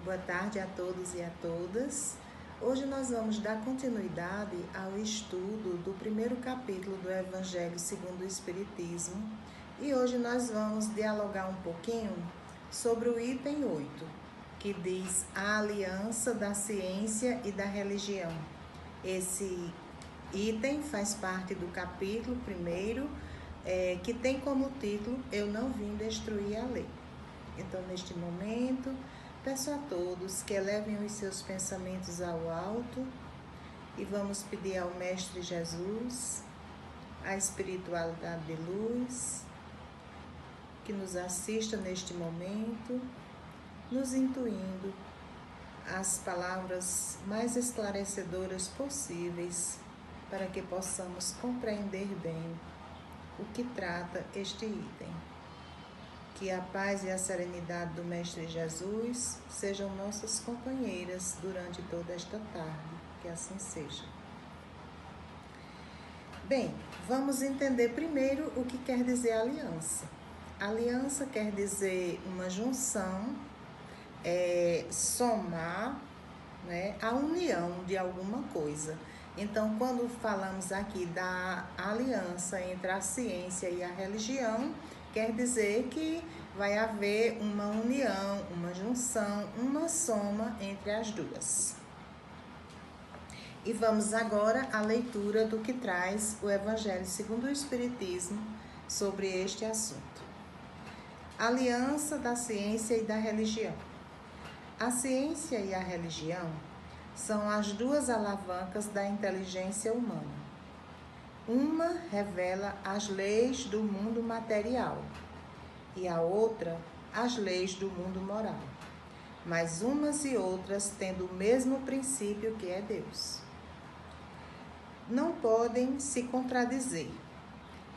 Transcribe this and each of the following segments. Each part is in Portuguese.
Boa tarde a todos e a todas. Hoje nós vamos dar continuidade ao estudo do primeiro capítulo do Evangelho segundo o Espiritismo e hoje nós vamos dialogar um pouquinho sobre o item 8, que diz a aliança da ciência e da religião. Esse item faz parte do capítulo primeiro, que tem como título Eu não vim destruir a lei. Então, neste momento, peço a todos que elevem os seus pensamentos ao alto e vamos pedir ao Mestre Jesus, a espiritualidade de luz, que nos assista neste momento, nos intuindo as palavras mais esclarecedoras possíveis para que possamos compreender bem o que trata este item. Que a paz e a serenidade do Mestre Jesus sejam nossas companheiras durante toda esta tarde, que assim seja. Bem, vamos entender primeiro o que quer dizer aliança. Aliança quer dizer uma junção, somar, né, a união de alguma coisa. Então, quando falamos aqui da aliança entre a ciência e a religião, quer dizer que vai haver uma união, uma junção, uma soma entre as duas. E vamos agora à leitura do que traz o Evangelho segundo o Espiritismo sobre este assunto. Aliança da ciência e da religião. A ciência e a religião são as duas alavancas da inteligência humana. Uma revela as leis do mundo material e a outra as leis do mundo moral, mas umas e outras tendo o mesmo princípio que é Deus. Não podem se contradizer.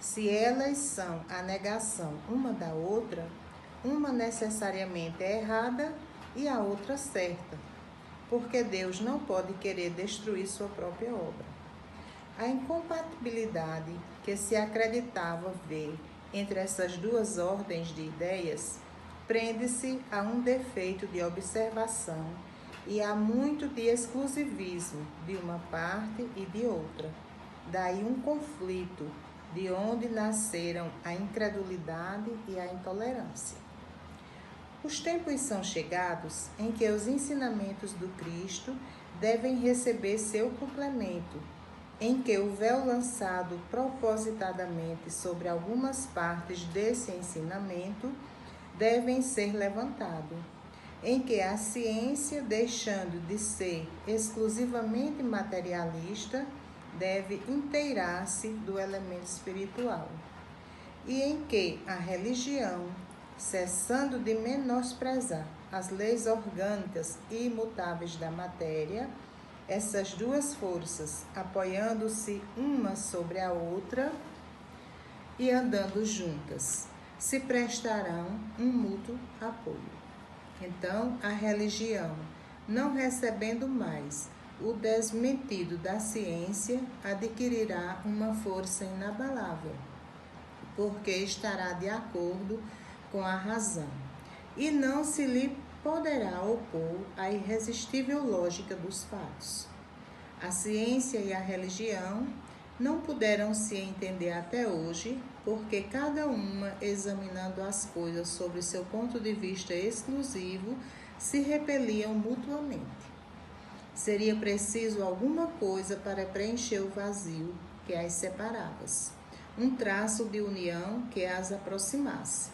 Se elas são a negação uma da outra, uma necessariamente é errada e a outra certa, porque Deus não pode querer destruir sua própria obra. A incompatibilidade que se acreditava ver entre essas duas ordens de ideias prende-se a um defeito de observação e a muito de exclusivismo de uma parte e de outra. Daí um conflito, de onde nasceram a incredulidade e a intolerância. Os tempos são chegados em que os ensinamentos do Cristo devem receber seu complemento, em que o véu lançado propositadamente sobre algumas partes desse ensinamento devem ser levantado, em que a ciência, deixando de ser exclusivamente materialista, deve inteirar-se do elemento espiritual, e em que a religião, cessando de menosprezar as leis orgânicas e imutáveis da matéria, essas duas forças, apoiando-se uma sobre a outra e andando juntas, se prestarão um mútuo apoio. Então, a religião, não recebendo mais o desmentido da ciência, adquirirá uma força inabalável, porque estará de acordo com a razão, e não se lhe poderá opor à irresistível lógica dos fatos. A ciência e a religião não puderam se entender até hoje, porque cada uma, examinando as coisas sob seu ponto de vista exclusivo, se repeliam mutuamente. Seria preciso alguma coisa para preencher o vazio que as separava, um traço de união que as aproximasse.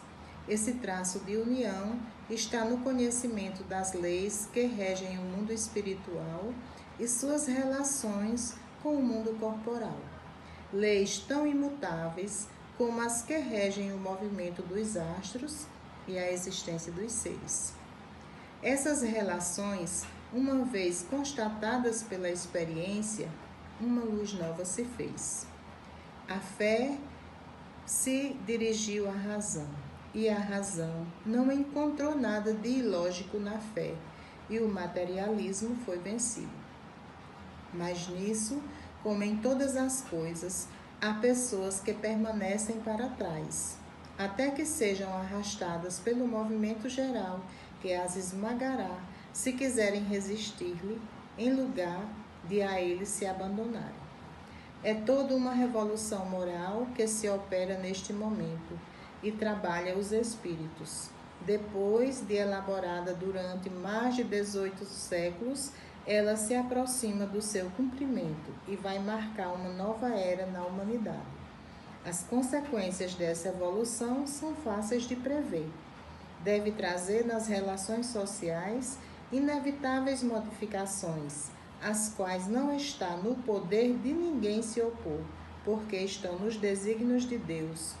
Esse traço de união está no conhecimento das leis que regem o mundo espiritual e suas relações com o mundo corporal. Leis tão imutáveis como as que regem o movimento dos astros e a existência dos seres. Essas relações, uma vez constatadas pela experiência, uma luz nova se fez. A fé se dirigiu à razão, e a razão não encontrou nada de ilógico na fé, e o materialismo foi vencido. Mas nisso, como em todas as coisas, há pessoas que permanecem para trás, até que sejam arrastadas pelo movimento geral que as esmagará se quiserem resistir-lhe, em lugar de a ele se abandonarem. É toda uma revolução moral que se opera neste momento e trabalha os espíritos. Depois de elaborada durante mais de 18 séculos, ela se aproxima do seu cumprimento e vai marcar uma nova era na humanidade. As consequências dessa evolução são fáceis de prever. Deve trazer nas relações sociais inevitáveis modificações, às quais não está no poder de ninguém se opor, porque estão nos desígnios de Deus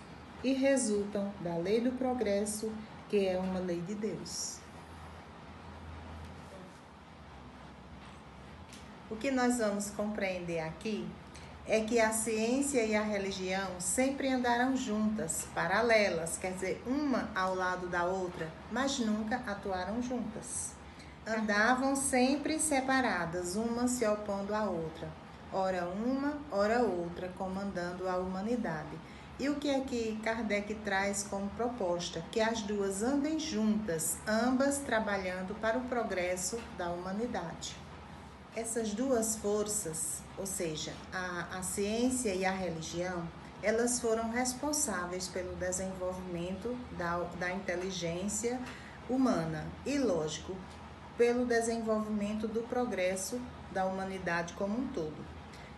e resultam da lei do progresso, que é uma lei de Deus. O que nós vamos compreender aqui é que a ciência e a religião sempre andaram juntas, paralelas, quer dizer, uma ao lado da outra, mas nunca atuaram juntas. Andavam sempre separadas, uma se opondo à outra, ora uma, ora outra, comandando a humanidade. E o que é que Kardec traz como proposta? Que as duas andem juntas, ambas trabalhando para o progresso da humanidade. Essas duas forças, ou seja, a ciência e a religião, elas foram responsáveis pelo desenvolvimento da inteligência humana e, lógico, pelo desenvolvimento do progresso da humanidade como um todo.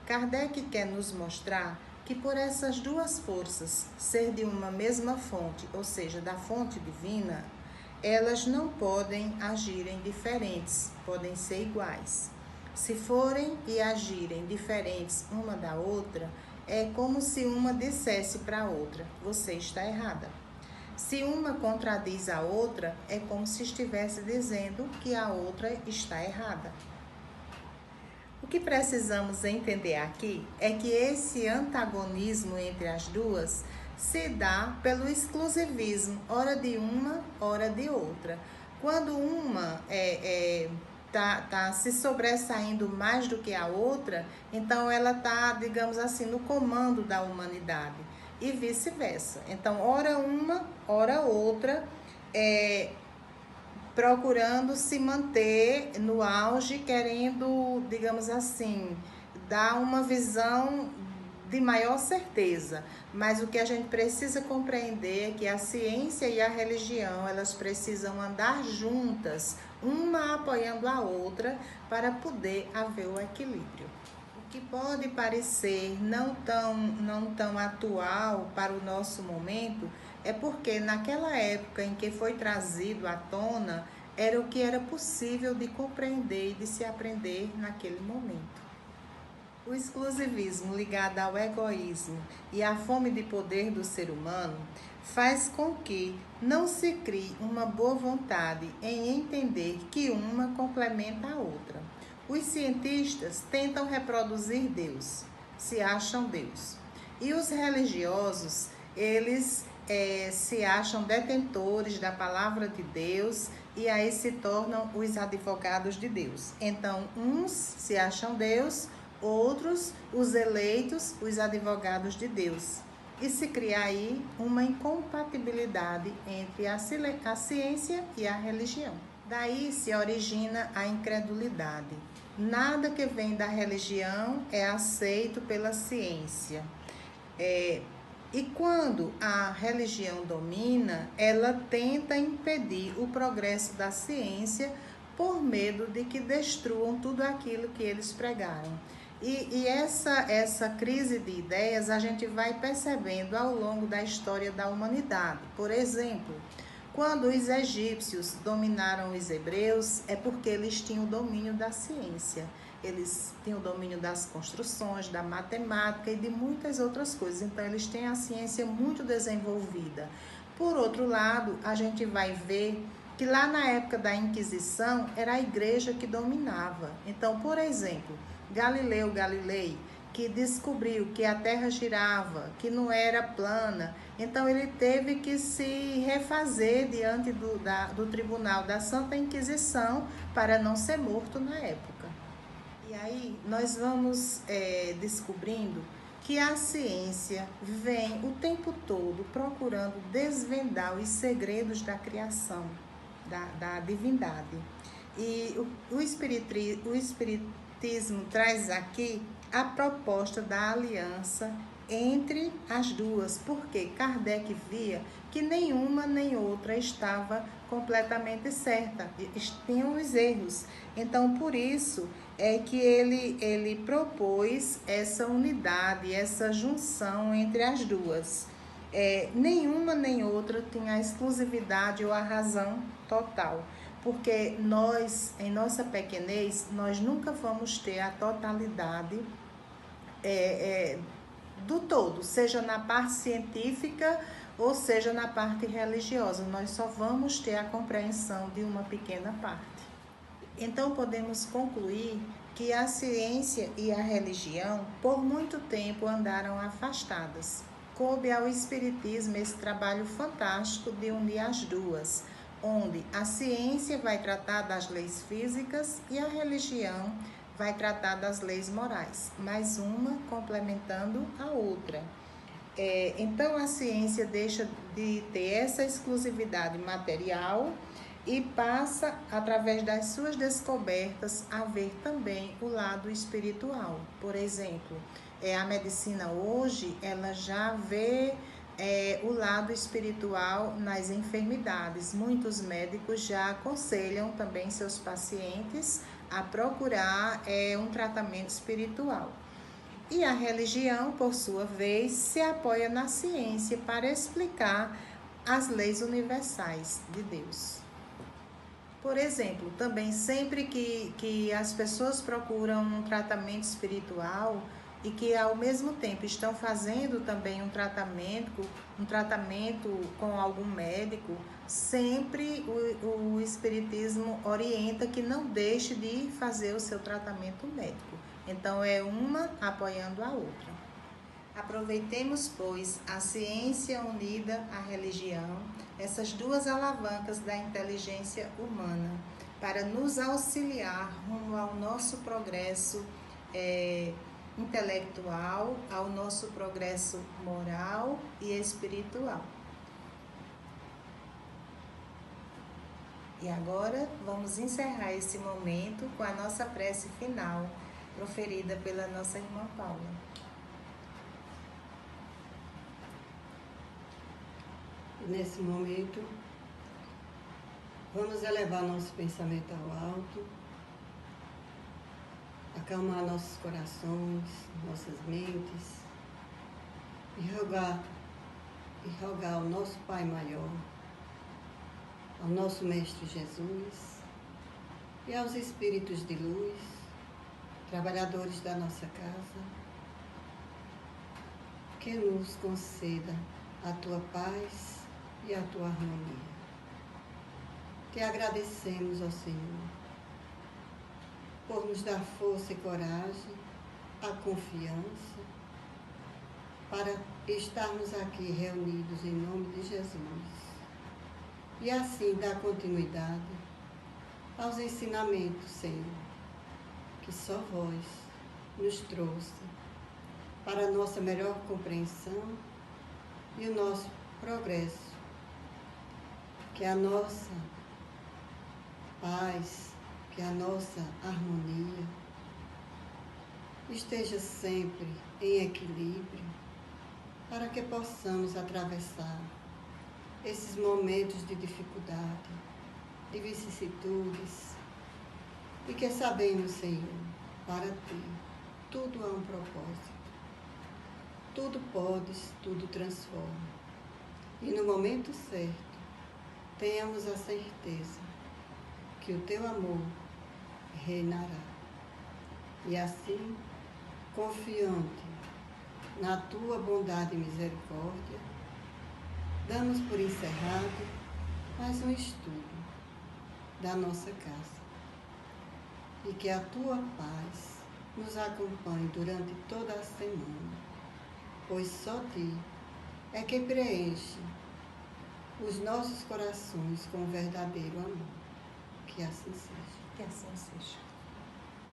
Kardec quer nos mostrar que por essas duas forças ser de uma mesma fonte, ou seja, da fonte divina, elas não podem agirem diferentes, podem ser iguais. Se forem e agirem diferentes uma da outra, é como se uma dissesse para a outra: você está errada. Se uma contradiz a outra, é como se estivesse dizendo que a outra está errada. O que precisamos entender aqui é que esse antagonismo entre as duas se dá pelo exclusivismo, ora de uma, ora de outra. Quando uma tá se sobressaindo mais do que a outra, então ela está, digamos assim, no comando da humanidade. E vice-versa. Então, ora uma, ora outra, procurando se manter no auge, querendo, digamos assim, dar uma visão de maior certeza. Mas o que a gente precisa compreender é que a ciência e a religião, elas precisam andar juntas, uma apoiando a outra, para poder haver o equilíbrio. Que pode parecer não tão atual para o nosso momento, é porque naquela época em que foi trazido à tona, era o que era possível de compreender e de se aprender naquele momento. O exclusivismo ligado ao egoísmo e à fome de poder do ser humano faz com que não se crie uma boa vontade em entender que uma complementa a outra. Os cientistas tentam reproduzir Deus, se acham Deus. E os religiosos, eles se acham detentores da palavra de Deus e aí se tornam os advogados de Deus. Então, uns se acham Deus, outros, os eleitos, os advogados de Deus. E se cria aí uma incompatibilidade entre a ciência e a religião. Daí se origina a incredulidade. Nada que vem da religião é aceito pela ciência. E quando a religião domina, ela tenta impedir o progresso da ciência por medo de que destruam tudo aquilo que eles pregaram. E essa crise de ideias a gente vai percebendo ao longo da história da humanidade. Por exemplo, quando os egípcios dominaram os hebreus, é porque eles tinham o domínio da ciência. Eles tinham o domínio das construções, da matemática e de muitas outras coisas. Então, eles têm a ciência muito desenvolvida. Por outro lado, a gente vai ver que lá na época da Inquisição, era a igreja que dominava. Então, por exemplo, Galileu Galilei, que descobriu que a Terra girava, que não era plana. Então, ele teve que se refazer diante do tribunal da Santa Inquisição para não ser morto na época. E aí, nós vamos descobrindo que a ciência vem o tempo todo procurando desvendar os segredos da criação, da divindade. E o Espiritismo traz aqui a proposta da aliança entre as duas, porque Kardec via que nenhuma nem outra estava completamente certa, tinham os erros. Então, por isso é que ele propôs essa unidade, essa junção entre as duas. Nenhuma nem outra tinha a exclusividade ou a razão total, porque nós, em nossa pequenez, nós nunca vamos ter a totalidade do todo, seja na parte científica ou seja na parte religiosa. Nós só vamos ter a compreensão de uma pequena parte. Então, podemos concluir que a ciência e a religião, por muito tempo, andaram afastadas. Coube ao Espiritismo esse trabalho fantástico de unir as duas, onde a ciência vai tratar das leis físicas e a religião vai tratar das leis morais, mas uma complementando a outra. Então, a ciência deixa de ter essa exclusividade material e passa, através das suas descobertas, a ver também o lado espiritual. Por exemplo, a medicina hoje, ela já vê o lado espiritual nas enfermidades. Muitos médicos já aconselham também seus pacientes a procurar um tratamento espiritual. E a religião, por sua vez, se apoia na ciência para explicar as leis universais de Deus. Por exemplo, também sempre que as pessoas procuram um tratamento espiritual e que ao mesmo tempo estão fazendo também um tratamento com algum médico, sempre o Espiritismo orienta que não deixe de fazer o seu tratamento médico. Então, é uma apoiando a outra. Aproveitemos, pois, a ciência unida à religião, essas duas alavancas da inteligência humana, para nos auxiliar rumo ao nosso progresso intelectual, ao nosso progresso moral e espiritual. E agora vamos encerrar esse momento com a nossa prece final, proferida pela nossa irmã Paula. Nesse momento, vamos elevar nosso pensamento ao alto, acalmar nossos corações, nossas mentes e rogar ao nosso Pai Maior, ao nosso Mestre Jesus e aos Espíritos de luz, trabalhadores da nossa casa, que nos conceda a tua paz e a tua harmonia. Te agradecemos, ó Senhor, por nos dar força e coragem, a confiança, para estarmos aqui reunidos em nome de Jesus. E assim dar continuidade aos ensinamentos, Senhor, que só vós nos trouxe para a nossa melhor compreensão e o nosso progresso. Que a nossa paz, que a nossa harmonia esteja sempre em equilíbrio, para que possamos atravessar esses momentos de dificuldade, de vicissitudes, e que sabemos, Senhor, para Ti tudo há um propósito, tudo podes, tudo transforma, e no momento certo tenhamos a certeza que o Teu amor reinará. E assim, confiante na Tua bondade e misericórdia, damos por encerrado mais um estudo da nossa casa. E que a Tua paz nos acompanhe durante toda a semana, pois só Ti é que preenche os nossos corações com o verdadeiro amor. Que assim seja. Que assim seja.